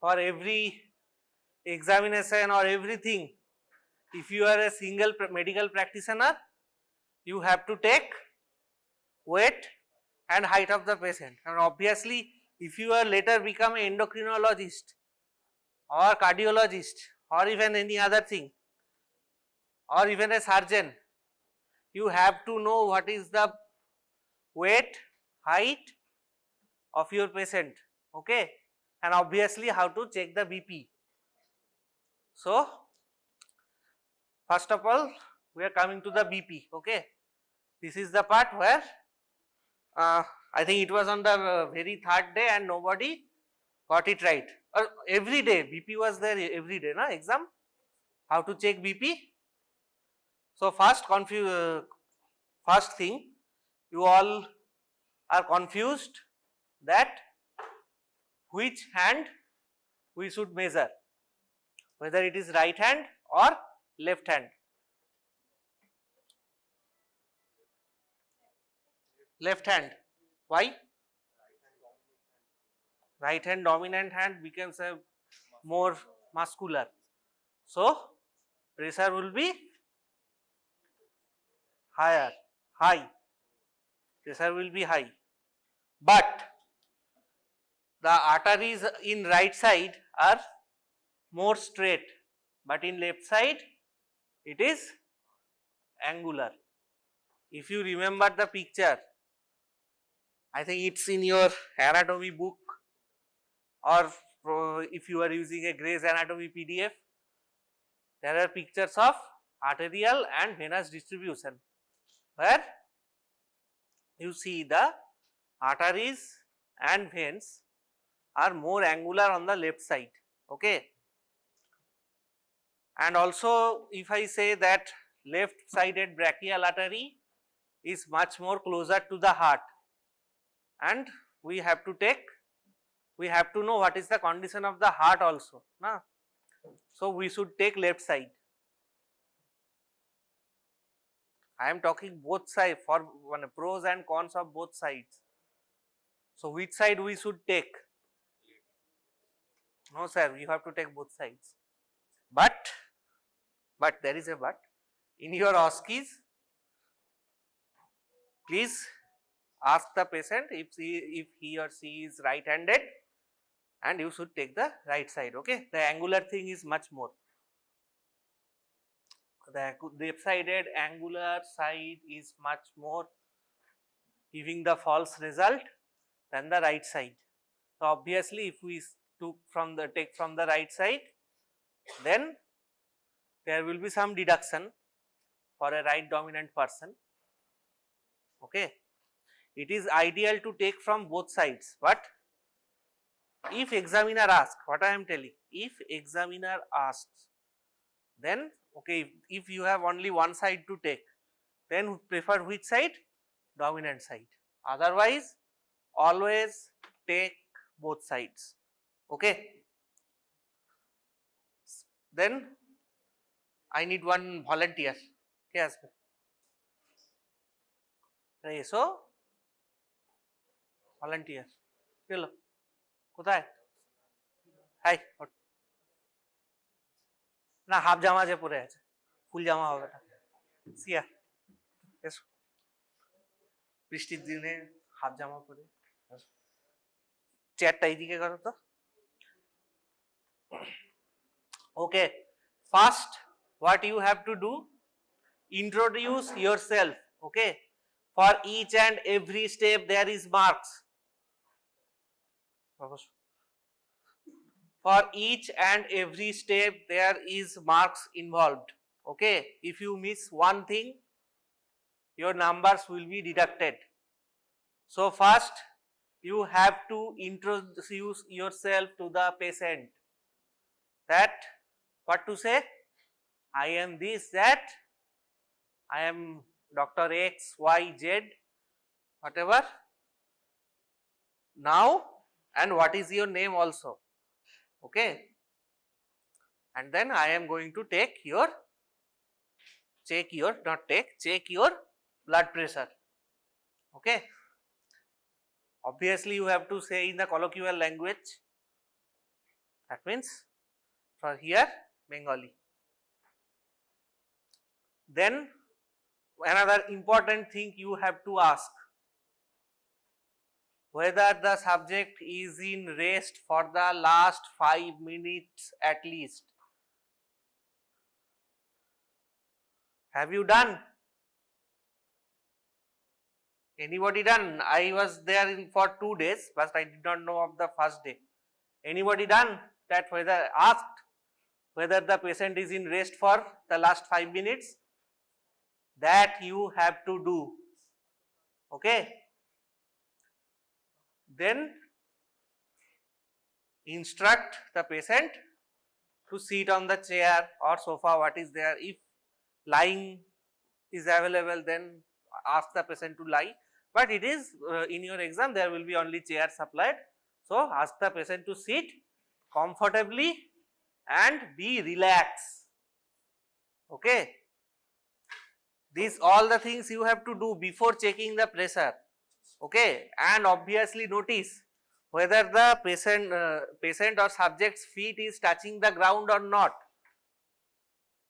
for every examination or everything, if you are a single medical practitioner, you have to take weight and height of the patient, and obviously if you are later become an endocrinologist or cardiologist or even any other thing or even a surgeon, you have to know what is the weight, height of your patient, okay, and obviously how to check the BP. So first of all we are coming to the BP, okay. This is the part where I think it was on the very third day and nobody got it right. Every day BP was there every day, na exam, how to check BP. So first thing, you all are confused that which hand we should measure, whether it is right hand or left hand. Left hand. Why? Right hand dominant hand becomes a more muscular. So pressure will be high. Pressure will be high. But the arteries in right side are more straight, but in left side it is angular. If you remember the picture, I think it's in your anatomy book, or if you are using a Gray's Anatomy PDF, there are pictures of arterial and venous distribution, where you see the arteries and veins are more angular on the left side, okay. And also if I say that left sided brachial artery is much more closer to the heart, and we have to know what is the condition of the heart also, na? So we should take left side. I am talking both sides, for one pros and cons of both sides. So which side we should take? No sir, you have to take both sides. But there is a but. In your OSCEs, please ask the patient if he or she is right handed, and you should take the right side, okay. The angular thing is much more. The left sided angular side is much more giving the false result than the right side. So obviously if we take from the right side, then there will be some deduction for a right dominant person, okay. It is ideal to take from both sides, but if examiner asks, what I am telling, if examiner asks, then okay, if you have only one side to take, then prefer which side? Dominant side. Otherwise always take both sides, okay. Then I need one volunteer. Yes. So volunteer. Hello. কোথায়? High না, half জামা যে পরে আছে, ফুল জামা হবে না। সিয়া এসো, বৃষ্টির দিনে হাফ জামা পরে। চেয়ারটা এইদিকে করো তো। Okay, first what you have to do, introduce yourself, okay. For each and every step there is marks. For each and every step there is marks involved, okay. If you miss one thing, your numbers will be deducted. So first you have to introduce yourself to the patient, that what to say, I am this, that, I am Dr. X, Y, Z, whatever, now, and what is your name also, okay. And then I am going to check your blood pressure, okay. Obviously you have to say in the colloquial language, that means for here Bengali. Then another important thing you have to ask, whether the subject is in rest for the last 5 minutes at least. Have you done? Anybody done? I was there for 2 days, but I did not know of the first day. Anybody done that? Whether asked whether the patient is in rest for the last 5 minutes? That you have to do. Okay. Then instruct the patient to sit on the chair or sofa, what is there. If lying is available, then ask the patient to lie, but it is in your exam there will be only chair supplied. So ask the patient to sit comfortably and be relaxed. Okay. These all the things you have to do before checking the pressure. Okay, and obviously notice whether the patient or subject's feet is touching the ground or not.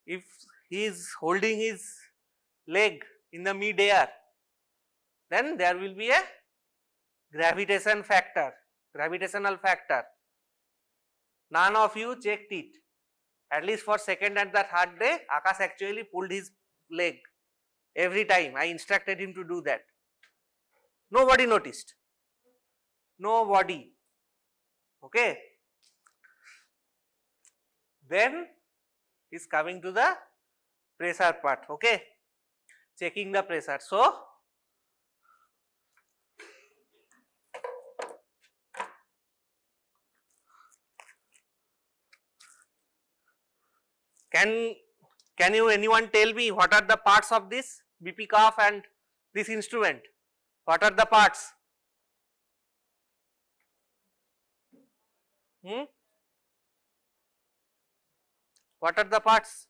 If he is holding his leg in the mid-air, then there will be a gravitational factor. None of you checked it. At least for second and the third day, Akash actually pulled his leg every time. I instructed him to do that. Nobody noticed. Nobody. Okay. Then is coming to the pressure part. Okay. Checking the pressure. So can you anyone tell me what are the parts of this BP cuff and this instrument? What are the parts? What are the parts?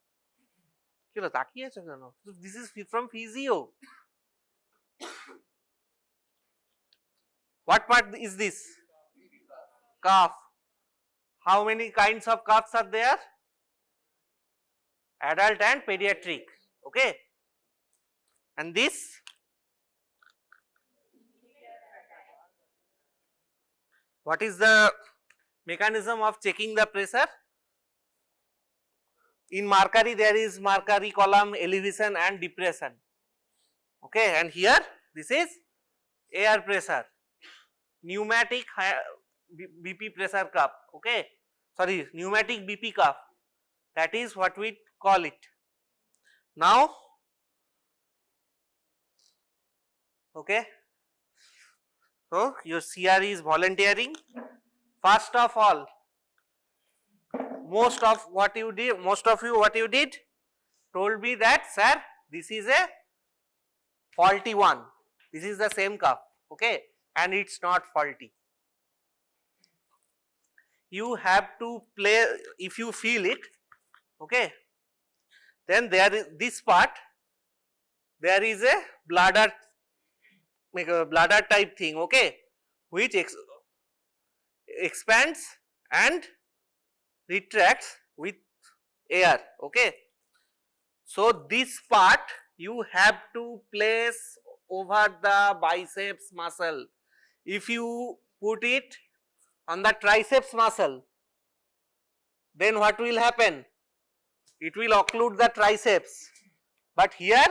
This is from physio. What part is this? Cuff. How many kinds of cuffs are there? Adult and pediatric. Okay. And this? What is the mechanism of checking the pressure? In mercury there is mercury column elevation and depression. Okay, and here this is air pressure. Pneumatic BP pressure cuff. Okay, sorry, pneumatic BP cuff. That is what we call it. Now, okay. So your CR is volunteering. First of all, most of you what you did, told me that sir, this is a faulty one. This is the same cuff, okay, and it's not faulty. You have to play if you feel it, okay. Then there is this part. There is a bladder type thing, okay, which expands and retracts with air, okay. So this part you have to place over the biceps muscle. If you put it on the triceps muscle, then what will happen? It will occlude the triceps. But here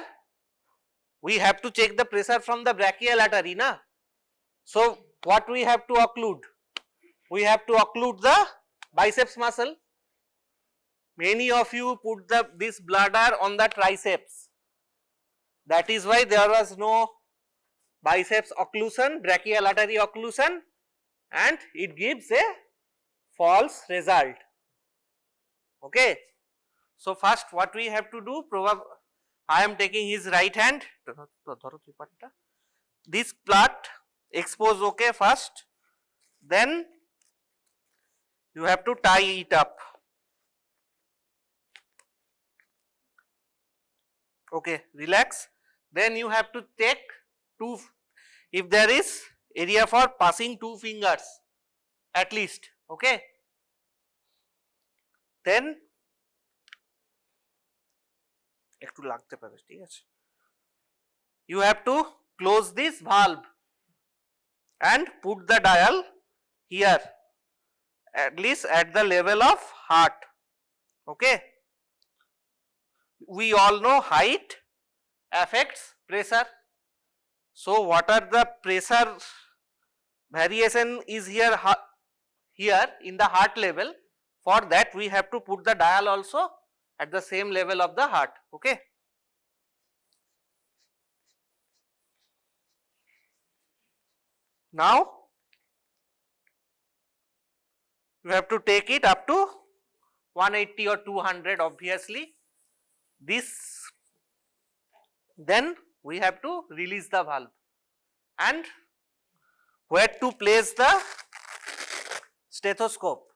we have to check the pressure from the brachial artery, na? So what we have to occlude? We have to occlude the biceps muscle. Many of you put this bladder on the triceps. That is why there was no biceps occlusion, brachial artery occlusion, and it gives a false result. Okay. So first what we have to do, I am taking his right hand, this part expose, okay, first, then you have to tie it up, okay, relax. Then you have to take if there is area for passing 2 fingers at least, okay. then একটু লাগতে পারে, ঠিক আছে, you have to close this valve and put the dial here, at least at the level of heart. Okay, we all know height affects pressure, so what are the pressure variation is here in the heart level. For that we have to put the dial also at the same level of the heart. Okay, now you have to take it up to 180 or 200 obviously. This, then we have to release the valve, and where to place the stethoscope?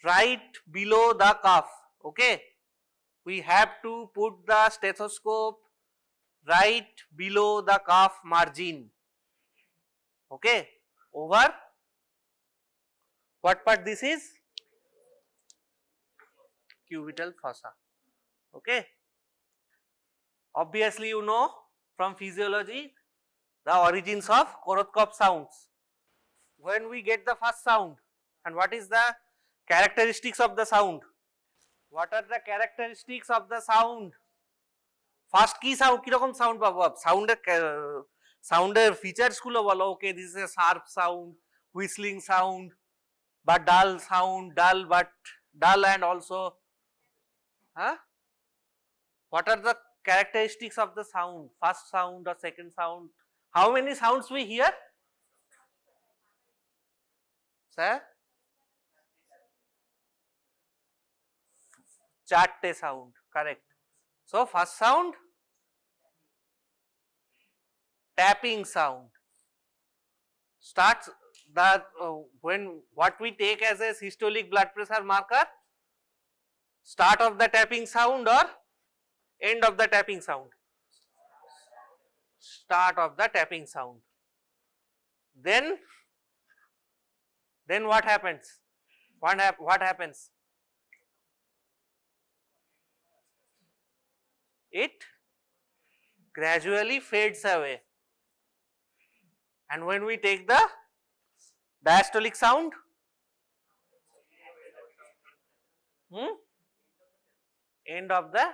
Right below the cuff. Okay, we have to put the stethoscope right below the cuff margin. Okay, over what part this is? Cubital fossa. Okay, obviously you know from physiology the origins of Korotkoff sounds. When we get the first sound, and what is the characteristics of the sound? What are the characteristics of the sound? First কি sound, কিরকম sound পাবো? সাউন্ডের features গুলো বলো। Okay, this is a sharp sound, whistling sound, বা dull sound, dull but dull and also, হ্যাঁ, what are the characteristics of the sound? First sound or second sound? How many sounds we hear? Sir, চারটে sound, correct. So first sound, tapping sound, starts the when what we take as a systolic blood pressure marker, start of the tapping sound or end of the tapping sound? Start of the tapping sound. Then what happens? What happens? It gradually fades away, and when we take the diastolic sound, end of the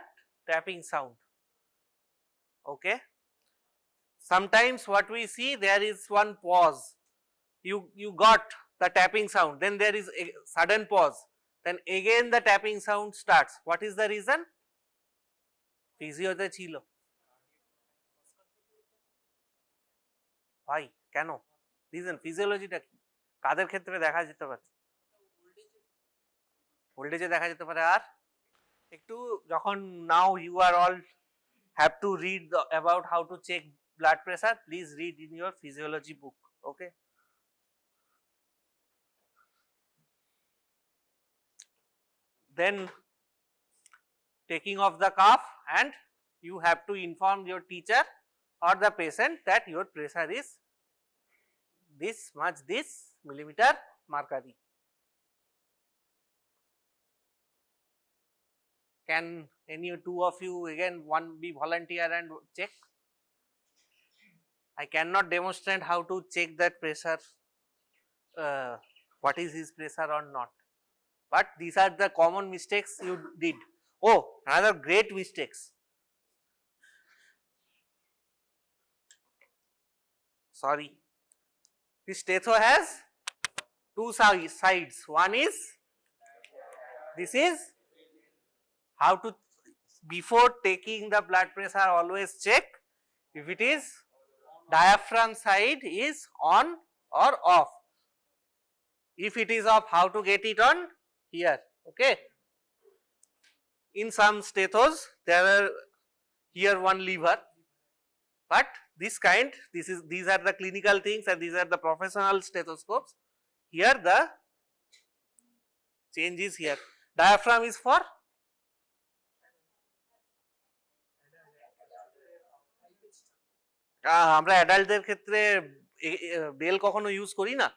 tapping sound. Okay, sometimes what we see, there is one pause, you got the tapping sound, then there is a sudden pause, then again the tapping sound starts. What is the reason? ফিজিওতে ছিল ভাই, কেন? Reason, ফিজিওলজিটা কি, কাদের ক্ষেত্রে দেখা যেতে পারে? ভোল্টেজে দেখা যেতে পারে। আর একটু যখন now you are all have to read about how to check blood pressure, please read in your physiology book. Okay, then taking off the cuff, and you have to inform your teacher or the patient that your pressure is this much, this millimeter mercury. Can any two of you, again one, be volunteer and check? I cannot demonstrate how to check that pressure, what is his pressure or not, but these are the common mistakes you did. Oh, another great mistakes. Sorry, this stetho has two sides. One is, this is how to, before taking the blood pressure, always check if it is diaphragm side is on or off. If it is off, how to get it on? Here. Okay, in some stethos there are here one lever, but this kind, these are the clinical things and these are the professional stethoscopes. Here the change is here. Diaphragm is for আমরা অ্যাডাল্টদের ক্ষেত্রে bell কখনো use করি না,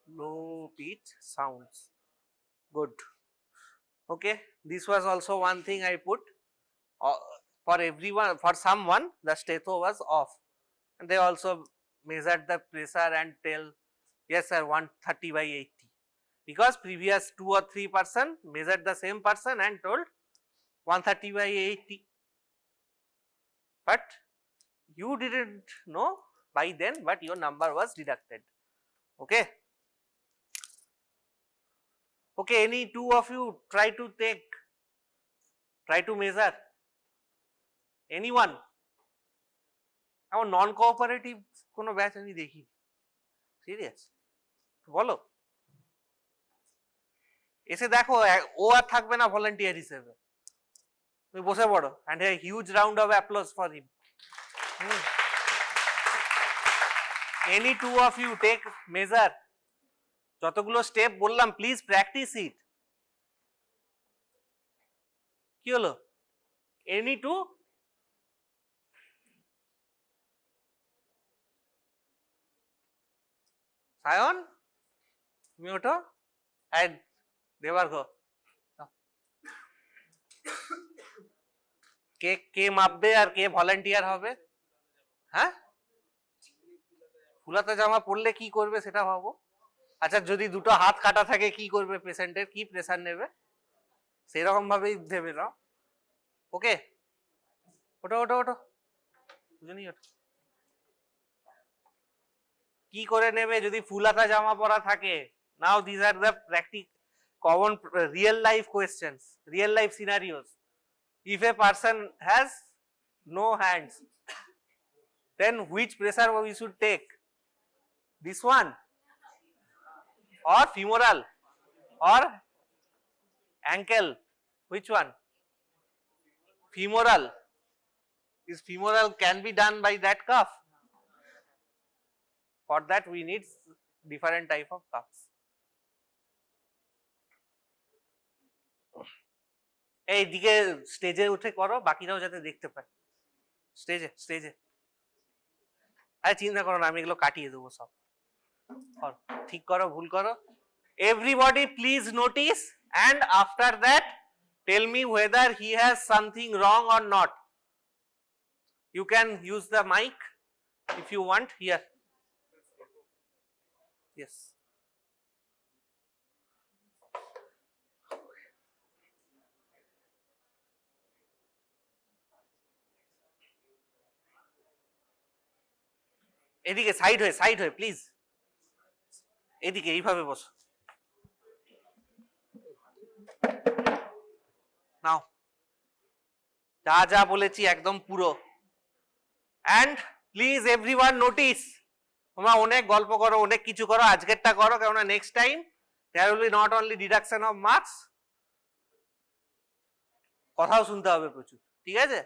low pitch sounds. Good. Okay, this was also one thing I put. Uh, for everyone, for someone, the statho was off, and they also measured the pressure and tell, yes sir, 130 by 80, because previous 2 or 3 person measured the same person and told 130 by 80, but you didn't know by then, but your number was deducted. Okay. Okay, any two of you try to measure. Anyone? আমার নন cooperative কোনো batch আমি দেখি, serious বলো, এসে দেখো ও আর থাকবে না volunteer হিসেবে, তুমি বসে পড়ো, and a huge round of applause for him. Any two of you take measure, যতগুলো স্টেপ বললাম প্লিজ প্র্যাকটিস ইট। কি হলো? এনি টু, সায়ন তুমি ওঠো, অ্যাড দেবার গো, কে কে মাপবে আর কে ভলান্টিয়ার হবে? হ্যাঁ, ফুলাতা জামা পরলে কি করবে সেটা ভাবো। আচ্ছা, যদি দুটো হাত কাটা থাকে কি করবে পেশেন্টের, কি প্রেসার নেবে, সেরকম ভাবেই ভেবে নাও। ওকে, ওটো ওটো ওটো, বুঝলি ওটো কি করে নেবে যদি ফুলাতা জামা পরা থাকে। Now this are the common real life questions, real life scenarios. If a person has no hands, then which pressure we should take? This one or femoral or ankle? Which one? Femoral. Is femoral can be done by that cuff? For that we need different type of cuffs. এই দিকে স্টেজে উঠে করো, বাকিরাও যাতে দেখতে পায়। স্টেজে স্টেজে, আরে চিন্তা করো না, আমি এগুলো কাটিয়ে দেবো সব। ঠিক করো, ভুল করো। Everybody please notice, and after that tell me whether he has something wrong or not. You can use the mic if you want here. Yes. এদিকে সাইড হয়ে প্লিজ, এদিকে এইভাবে বসো। নাও, যা যা বলেছি একদম পুরো। অ্যান্ড প্লিজ এভরিওয়ান নোটিস, তোমরা অনেক গল্প করো, অনেক কিছু করো, আজকেরটা করো, কেননা next time there will be not only deduction of marks, কথাও শুনতে হবে প্রচুর, ঠিক আছে?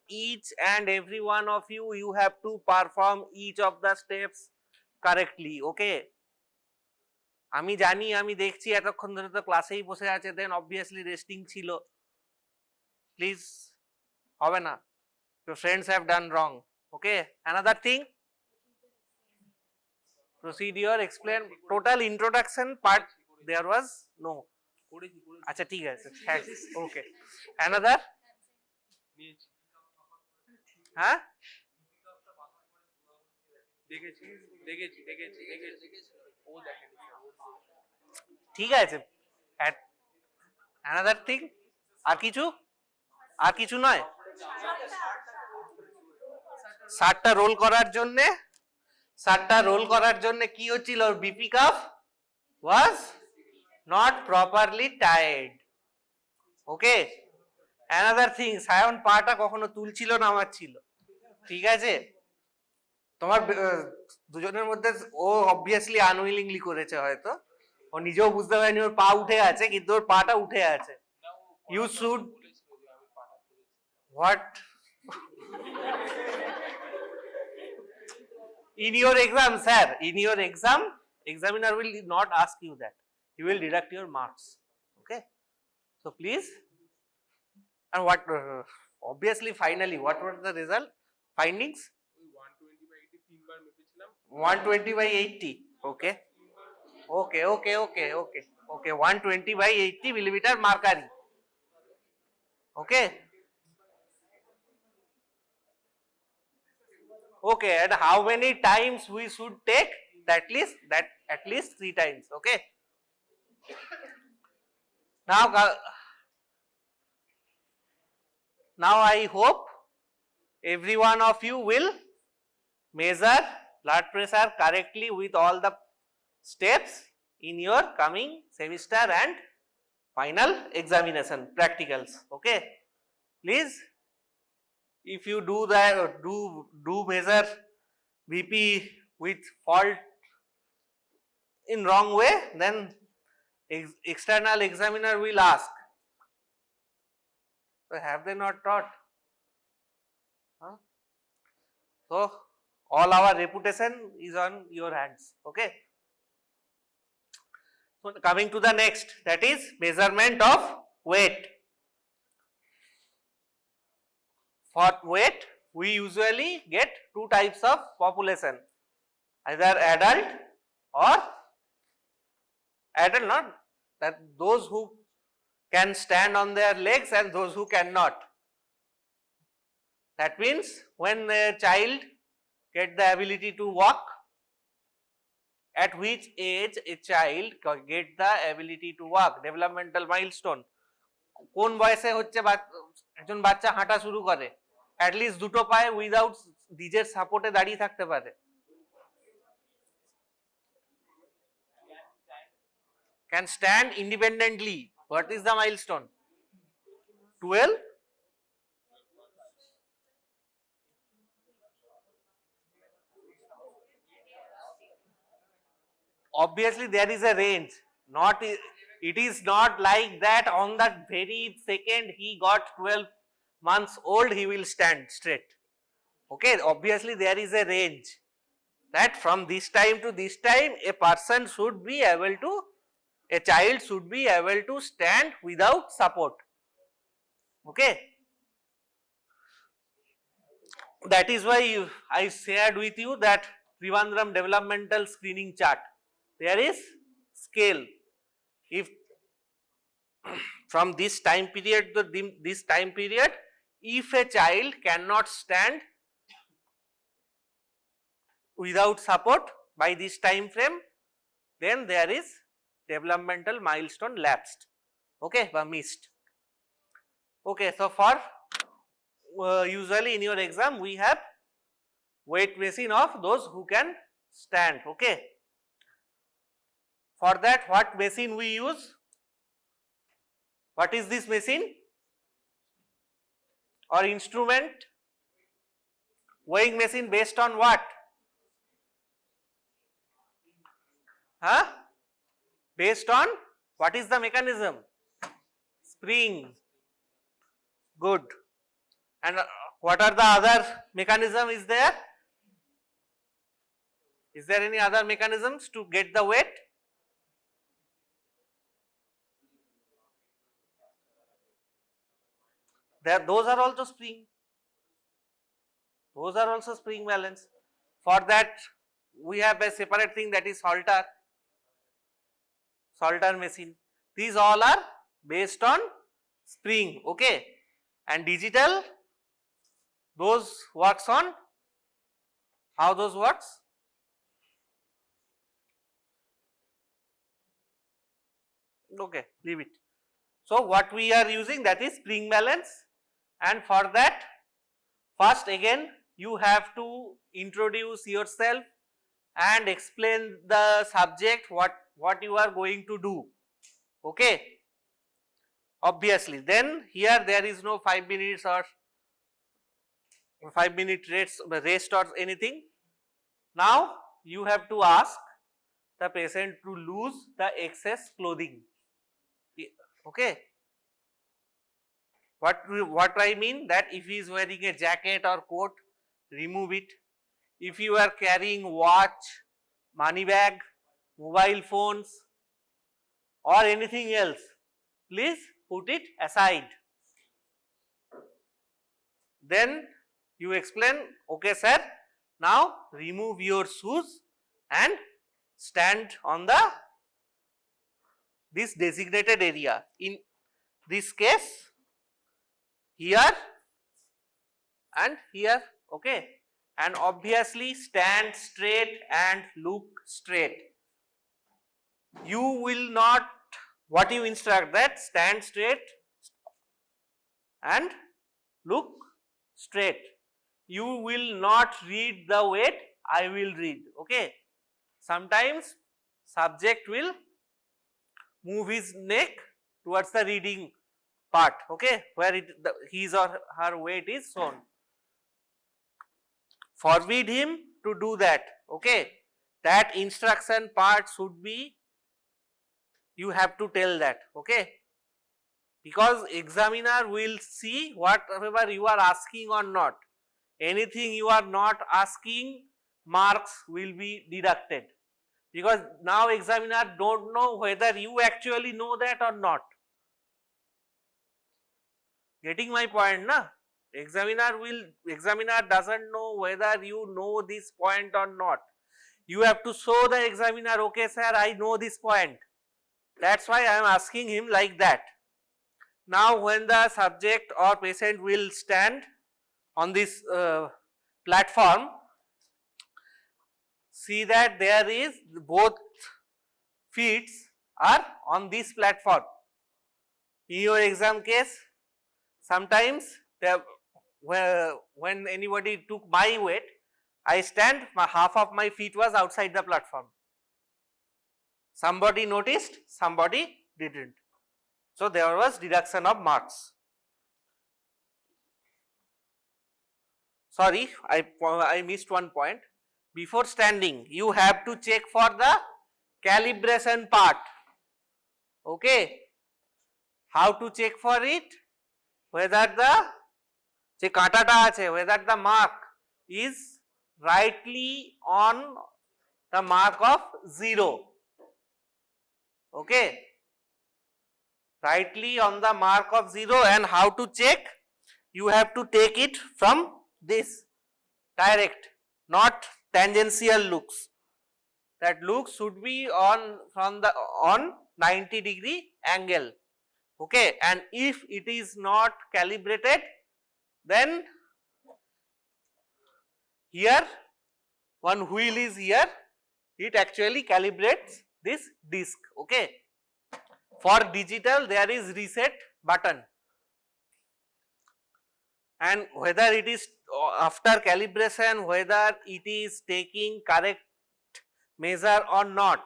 each and every one of you, you have to perform each of the steps correctly. Okay, আমি জানি, আমি দেখছি এতক্ষণ ধরে তো ক্লাসেই বসে আছে, দেন অবভিয়াসলি রেস্টিং ছিল, প্লিজ হবে না, your friends have done wrong. Okay, another thing, procedure explain, total introduction part there was no. আচ্ছা ঠিক আছে, okay, another, হ্যাঁ দেখেছি ও দেখেনি, ঠিক আছে, another thing, আর কিছু নয়, 60টা রোল করার জন্য কি হচ্ছিল, BP calf was not properly tied. Okay, another thing, Sayan পাটা কখনো তুলছিল না, আমার ছিল, ঠিক আছে, তোমার দুজনের মধ্যে ও অবভিয়াসলি আনউইলিংলি করেছে, হয়তো ও নিজেও বুঝতে পারেনি ওর পা উঠে আছে, কিন্তু ওর পাটা উঠে আছে। You should what in your exam, sir, in your exam, examiner will not ask you that, he will deduct your marks. Okay, so please, and what obviously finally what were the result findings? 120 by 80. Okay, 120 by 80 millimeter mercury. Okay, and how many times we should take? At least 3 times. Okay, now I hope every one of you will measure blood pressure correctly with all the steps in your coming semester and final examination practicals. Okay, please, if you do that, do measure BP with fault in wrong way, then external examiner will ask, so have they not taught? So all our reputation is on your hands. Okay, so coming to the next, that is measurement of weight. For weight, we usually get 2 types of population, either adult or adult, not that those who can stand on their legs and those who cannot. That means when a child get the ability to walk, at which age a child get the ability to walk, developmental milestone, কোন বয়সে হচ্ছে একজন বাচ্চা হাঁটা শুরু করে, at least দুটো পায়ে উইদাউট নিজের সাপোর্টে দাঁড়িয়ে থাকতে পারে, can stand independently. What is the milestone? 12. Obviously there is a range, it is not like that on that very second he got 12 months old he will stand straight. Okay, obviously there is a range, that from this time to this time a person should be able to, a child should be able to stand without support. Okay, that is why I shared with you that Trivandrum developmental screening chart. There is scale. If from this time period to this time period, if a child cannot stand without support by this time frame, then there is developmental milestone lapsed. Okay, or missed. Okay, so for usually in your exam we have weight machine of those who can stand. Okay, for that what machine we use? What is this machine or instrument? Weighing machine based on what? Based on what is the mechanism? Spring. Good. And What are the other mechanism is there? Is there any other mechanisms to get the weight? Those are also spring. Those are also spring balance. For that we have a separate thing, that is salter machine. These all are based on spring, okay. And digital, those works on, how those works? Okay, leave it. So what we are using, that is spring balance, and for that first again you have to introduce yourself and explain the subject, what you are going to do, okay. Obviously, then here there is no 5 minutes or 5-minute rest or anything. Now you have to ask the patient to lose the excess clothing, okay. What I mean, that if he is wearing a jacket or coat, remove it. If you are carrying watch, money bag, mobile phones or anything else, please put it aside. Then you explain, okay sir, now remove your shoes and stand on this designated area. In this case, here and here, okay. And obviously stand straight and look straight. You will not, what you instruct, that stand straight and look straight. You will not read the weight, I will read, okay. Sometimes subject will move his neck towards the reading part, okay, where his or her weight is shown. Forbid him to do that, okay. That instruction part should be, you have to tell that, okay, because examiner will see whatever you are asking or not. Anything you are not asking, marks will be deducted, because now examiner don't know whether you actually know that or not. Getting my point, na? Examiner doesn't know whether you know this point or not. You have to show the examiner, okay sir, I know this point. That's why I am asking him like that. Now when the subject or patient will stand on this platform, see that there is both feet are on this platform. In your exam case, sometimes when anybody took my weight, I stand, half of my feet was outside the platform. Somebody noticed, somebody didn't. So there was deduction of marks. Sorry, I missed one point. Before standing, you have to check for the calibration part. Okay. How to check for it? Whether whether the mark is rightly on the mark of 0. Okay. Rightly on the mark of 0, and how to check? You have to take it from this direct, not tangential looks. That look should be on 90-degree angle. Okay, and if it is not calibrated, then here one wheel is here, it actually calibrates this disc, okay. For digital there is reset button, and whether it is after calibration, whether it is taking correct measure or not,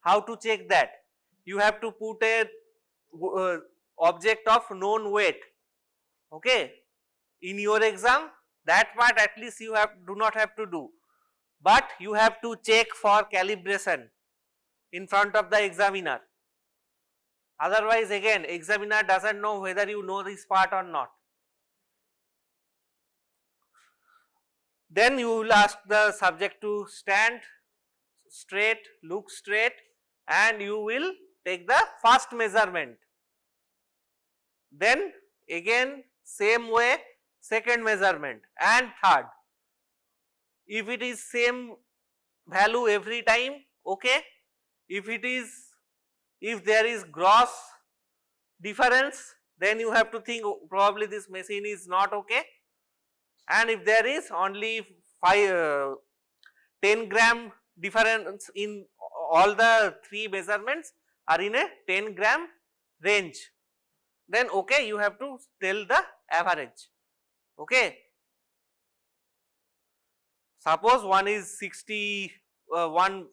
how to check that? You have to put a object of known weight, okay. In your exam, that part at least you do not have to do, but you have to check for calibration in front of the examiner. Otherwise again examiner doesn't know whether you know this part or not. Then you will ask the subject to stand straight, look straight, and you will take the first measurement. Then again same way second measurement and third. If it is same value every time, okay. If there is gross difference, then you have to think probably this machine is not okay. And if there is only 10 gram difference in all the three measurements are in a 10 gram range, then okay, you have to tell the average, okay. Suppose one is one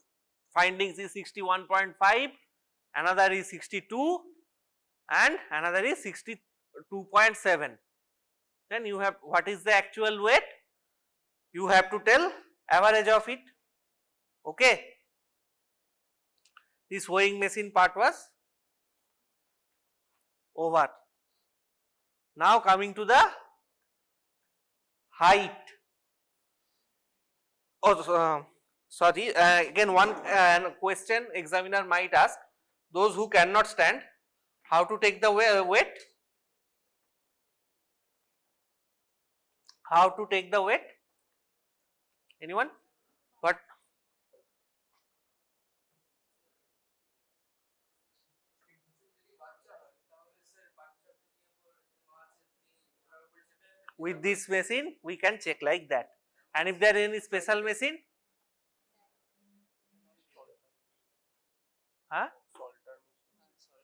findings is 61.5, another is 62 and another is 62.7. Then you have, what is the actual weight? You have to tell average of it, okay. This weighing machine part was over. Now coming to the height. Oh, sorry, again one question examiner might ask, those who cannot stand, how to take the weight? How to take the weight? Anyone? What? With this machine we can check like that. And if there is any special machine? Huh?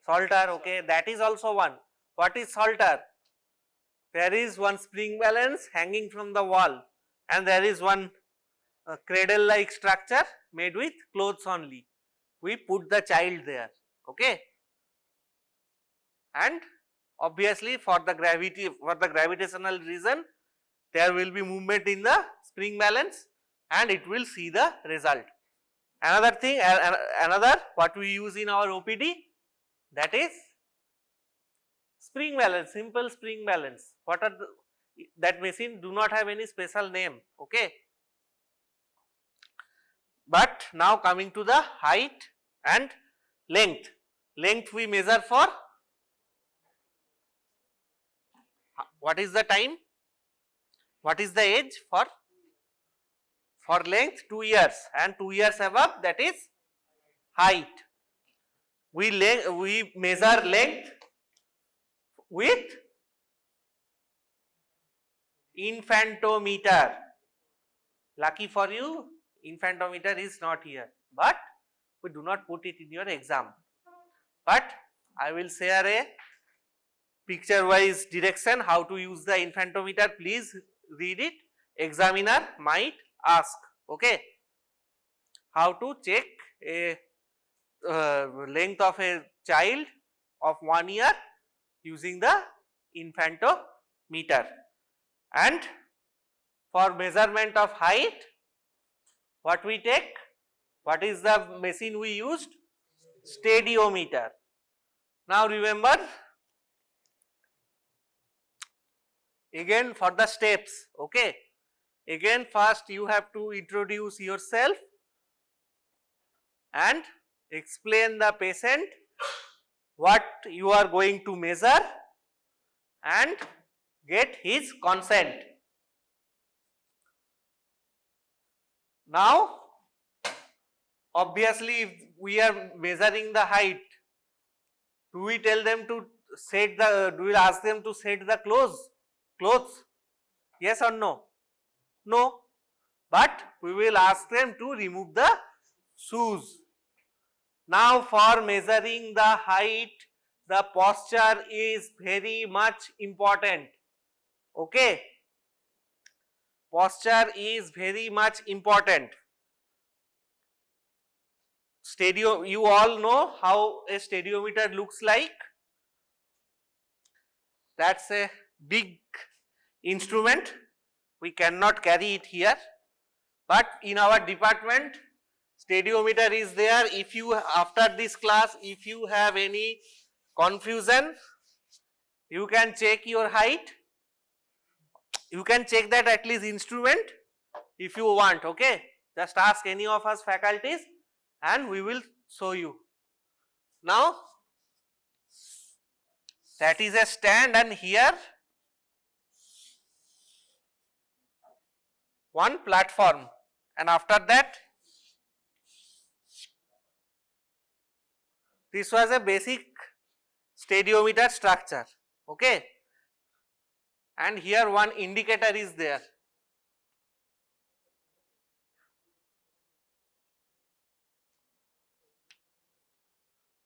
Salter, okay, that is also one. What is salter? There is one spring balance hanging from the wall and there is one cradle like structure made with clothes only. We put the child there, okay. And obviously for the gravitational reason, there will be movement in the spring balance and it will see the result. Another thing, another what we use in our OPD, that is spring balance, simple spring balance. What are that machine do not have any special name, okay. But now coming to the height and length. Length we measure for, what is the time? What is the age for? For length 2 years and 2 years above, that is height. We measure length with infantometer. Lucky for you, infantometer is not here, but we do not put it in your exam. But I will share a picture wise direction how to use the infantometer. Please read it. Examiner might ask, okay, how to check a length of a child of 1 year using the infantometer. And for measurement of height, what we take? What is the machine we used? Stadiometer. Now remember, again for the steps, okay. Again first you have to introduce yourself and explain the patient what you are going to measure and get his consent. Now obviously if we are measuring the height, do we tell them to set the, do we ask them to set the clothes? Yes or no? No. But we will ask them to remove the shoes. Now for measuring the height, the posture is very much important, okay. Posture is very much important. You all know how a stadiometer looks like. That's a big instrument. We cannot carry it here. But in our department, stadiometer is there. If you, after this class, if you have any confusion, you can check your height. You can check that at least instrument if you want, okay. Just ask any of us faculties and we will show you. Now that is a stand, and here one platform, and after that this was a basic stadiometer structure, okay, and here one indicator is there.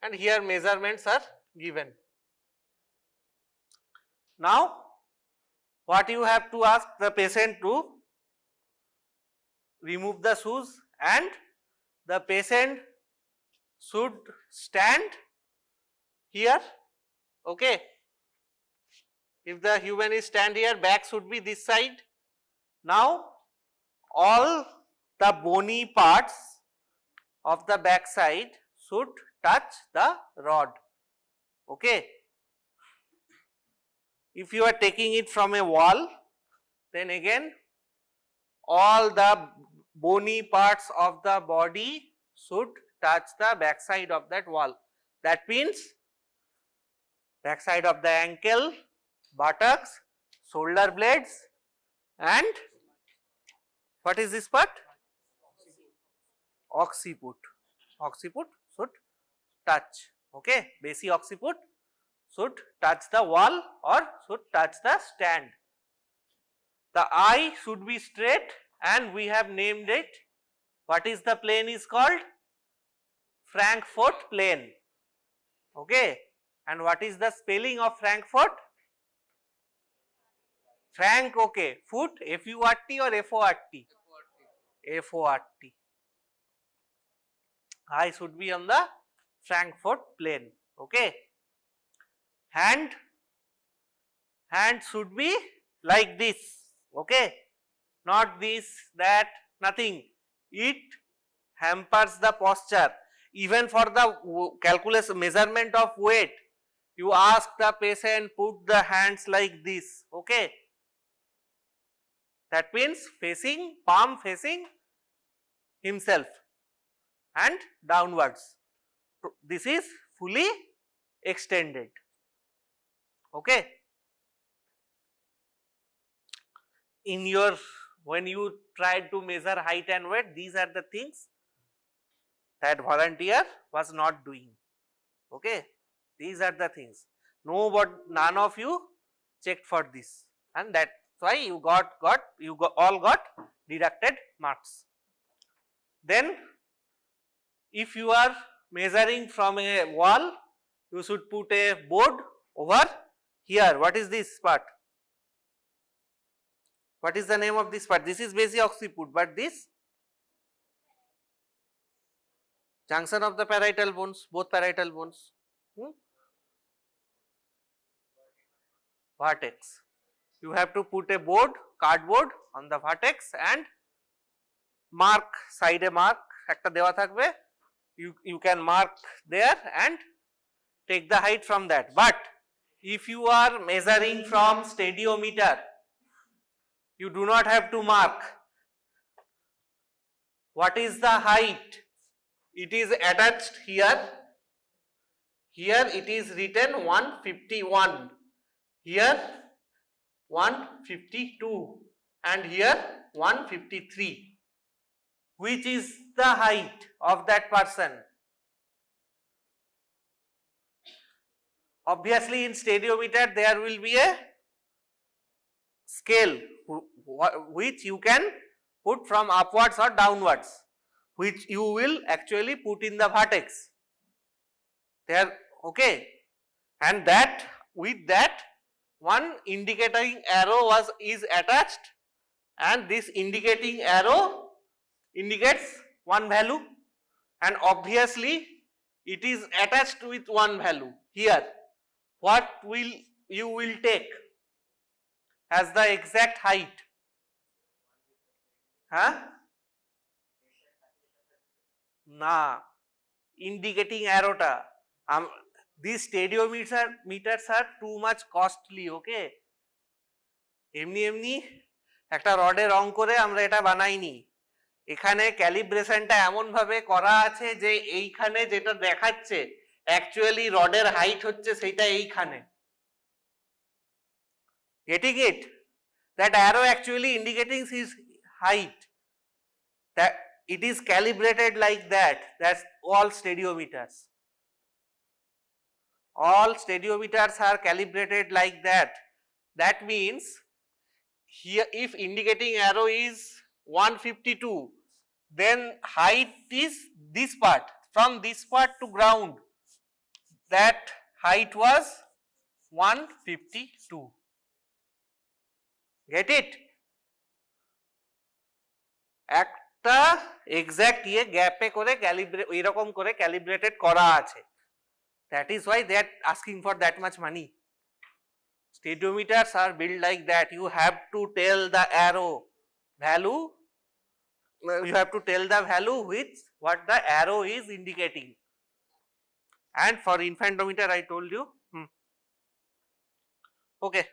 And here measurements are given. Now what you have to ask the patient to remove the shoes, and the patient should stand here, okay. If the human is stand here, back should be this side. Now all the bony parts of the back side should touch the rod, okay. If you are taking it from a wall, then again all the bony parts of the body should touch the back side of that wall. That means back side of the ankle, buttocks, shoulder blades, and what is this part? Occiput. Occiput should touch, okay. Basic occiput should touch the wall or should touch the stand. The eye should be straight, and we have named it. What is the plane is called? Frankfort plane, okay. And what is the spelling of Frankfort? Frank, okay. Foot, F-U-R-T or F-O-R-T? F-O-R-T. Eye should be on the Frankfort plane, okay. Hand should be like this, okay, not this, that, nothing. It hampers the posture. Even for the calculation measurement of weight, you ask the patient put the hands like this, okay. That means facing, palm facing himself and downwards. This is fully extended, okay. In your, when you try to measure height and weight, these are the things that volunteer was not doing, okay. These are the things. None of you checked for this, and that's why you all got deducted marks. Then if you are measuring from a wall, you should put a board over here. What is this part? What is the name of this part? This is basic occiput, but this junction of the parietal bones, both parietal bones. Vertex. You have to put a board, cardboard on the vertex and mark, side a mark, একটা দেওয়া থাকবে, you can mark there and take the height from that. But if you are measuring from stadiometer, you do not have to mark. What is the height? It is attached here. Here it is written 151. Here 152 and here 153. Which is the height of that person? Obviously in stadiometer there will be a scale which you can put from upwards or downwards, which you will actually put in the vertex there, okay. And that, with that, one indicating arrow is attached, and this indicating arrow indicates one value, and obviously it is attached with one value here. What will you will take as the exact height? Huh? Na, indicating arrow ta. These stadiometers are too much costly, okay. Emni একটা রডে রং করে আমরা এটা বানাইনি, এখানে ক্যালিব্রেশনটা এমন ভাবে করা আছে যে এইখানে যেটা দেখাচ্ছে অ্যাকচুয়ালি রডের হাইট হচ্ছে সেটা এইখানে। Getting it? That arrow actually indicating his height. That it is calibrated like that. That's all stadiometers. All stadiometers are calibrated like that. That means here if indicating arrow is 152, then height is this part, from this part to ground, that height was 152. Get it? একটা exact ইয়ে গ্যাপে করে এরকম করে calibrated করা আছে, that is why they are asking for that much money. Stadiometers are built like that. You have to tell the arrow value, you have to tell the value with what the arrow is indicating. And for infantometer I told you. Okay.